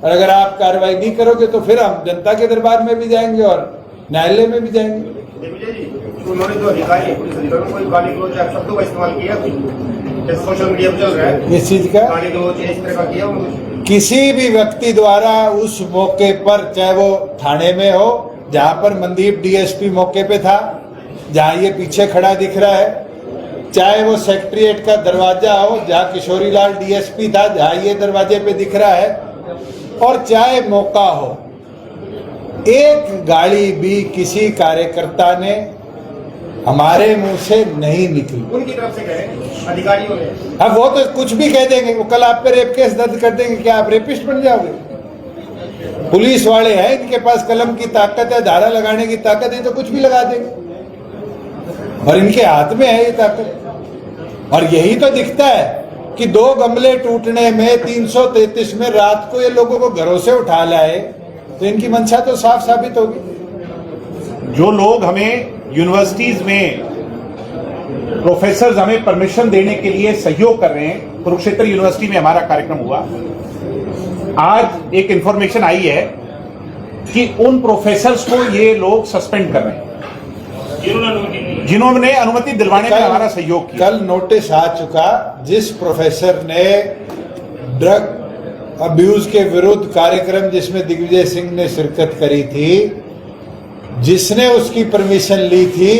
और अगर आप कार्रवाई नहीं करोगे तो फिर हम जनता के दरबार में भी जाएंगे और न्यायालय में भी जाएंगे। दिग्विजय जी, उन्होंने जो अधिकारी पुलिस अधिकारियों को कोई गाली गलौज शब्दों का इस्तेमाल किया, सोशल मीडिया पर चल रहा है इस चीज का गाली गलौज इस तरह का किया किसी भी व्यक्ति द्वारा उस मौके पर, चाहे वो थाने में हो जहां पर मनदीप DSP मौके पे था, जहां ये पीछे खड़ा दिख रहा है, चाहे वो सेक्रेटरिएट का दरवाजा हो जहां किशोरी लाल DSP था, जहां ये दरवाजे पे दिख रहा है, और चाहे मौका हो, एक गाड़ी भी किसी कार्यकर्ता ने हमारे मुंह से नहीं निकली। उनकी तरफ से कह अधिकारियों ने। अब वो तो कुछ भी कह देंगे, वो कल आप पे रेप केस दर्ज कर देंगे, क्या आप रेपिस्ट बन जाओगे? पुलिस वाले हैं, इनके पास कलम की ताकत है, धारा लगाने की ताकत है, तो कुछ भी लगा देंगे, और इनके हाथ में है ये ताकत। और यही तो दिखता है कि 2 गमले टूटने में 333 में रात को ये लोगों को घरों से उठा लाए, तो इनकी मंशा तो साफ साबित होगी। जो लोग हमें यूनिवर्सिटीज में प्रोफेसर हमें परमिशन देने के लिए सहयोग कर रहे हैं, कुरुक्षेत्र यूनिवर्सिटी में हमारा कार्यक्रम हुआ, आज एक इंफॉर्मेशन आई है कि उन प्रोफेसर्स को ये लोग सस्पेंड कर रहे हैं जिन्होंने अनुमति दिलवाने में हमारा सहयोग किया। कल नोटिस आ चुका, जिस प्रोफेसर ने ड्रग अब्यूज के विरुद्ध कार्यक्रम जिसमें दिग्विजय सिंह ने शिरकत करी थी, जिसने उसकी परमिशन ली थी,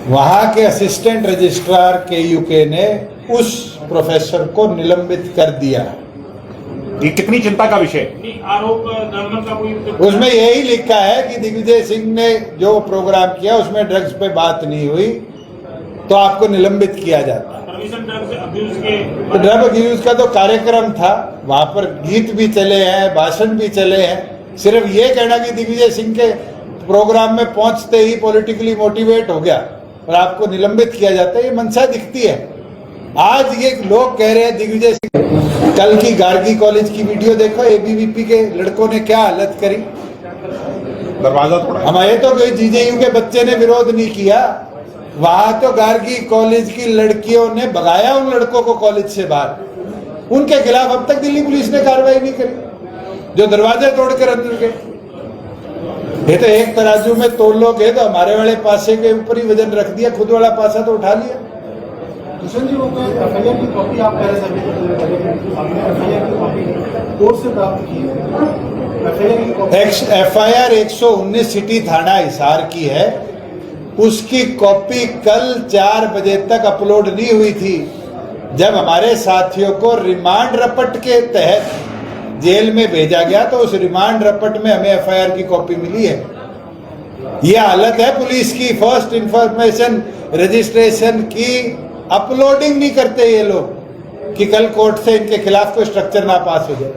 वहां के असिस्टेंट रजिस्ट्रार KUK ने उस प्रोफेसर को निलंबित कर दिया। ये कितनी चिंता का विषय? आरोप गवर्नमेंट का कोई उसमें यही लिखा है कि दिग्विजय सिंह ने जो प्रोग्राम किया उसमें ड्रग्स पे बात नहीं हुई तो आपको निलंबित किया जाता है। तो ड्रग अब्यूज का तो कार्यक्रम था, वहां पर गीत भी चले हैं, भाषण भी चले हैं। सिर्फ ये कहना कि दिग्विजय सिंह के प्रोग्राम में पहुंचते ही पॉलिटिकली मोटिवेट हो गया और आपको निलंबित किया जाता है, ये मंशा दिखती है। आज ये लोग कह रहे हैं दिग्विजय सिंह, कल की गार्गी कॉलेज की वीडियो देखो, ABVP के लड़कों ने क्या हालत करी, दरवाजा तोड़ा। हमारे तो कोई GJU के बच्चे ने विरोध नहीं किया, वहां तो गार्गी कॉलेज की लड़कियों ने भगाया उन लड़कों को कॉलेज से बाहर। उनके खिलाफ अब तक दिल्ली पुलिस ने कार्रवाई नहीं करी, जो दरवाजे तोड़कर अंदर गए। ये तो एक तराजू में तोल लोगे तो हमारे वाले पासे के ऊपर ही वजन रख दिया, खुद वाला पासा तो उठा लिया। किशन जी, वो FIR की कॉपी आप कह रहे FIR की कॉपी कोर्ट से प्राप्त की है। FIR 119 सिटी थाना हिसार की है, उसकी कॉपी कल 4 बजे तक अपलोड नहीं हुई थी। जब हमारे साथियों को रिमांड रपट के तहत जेल में भेजा गया तो उस रिमांड रपट में हमें FIR की कॉपी मिली है। यह हालत है पुलिस की, फर्स्ट इंफॉर्मेशन रजिस्ट्रेशन की अपलोडिंग नहीं करते ये लोग कि कल कोर्ट से इनके खिलाफ कोई स्ट्रक्चर ना पास हो जाए।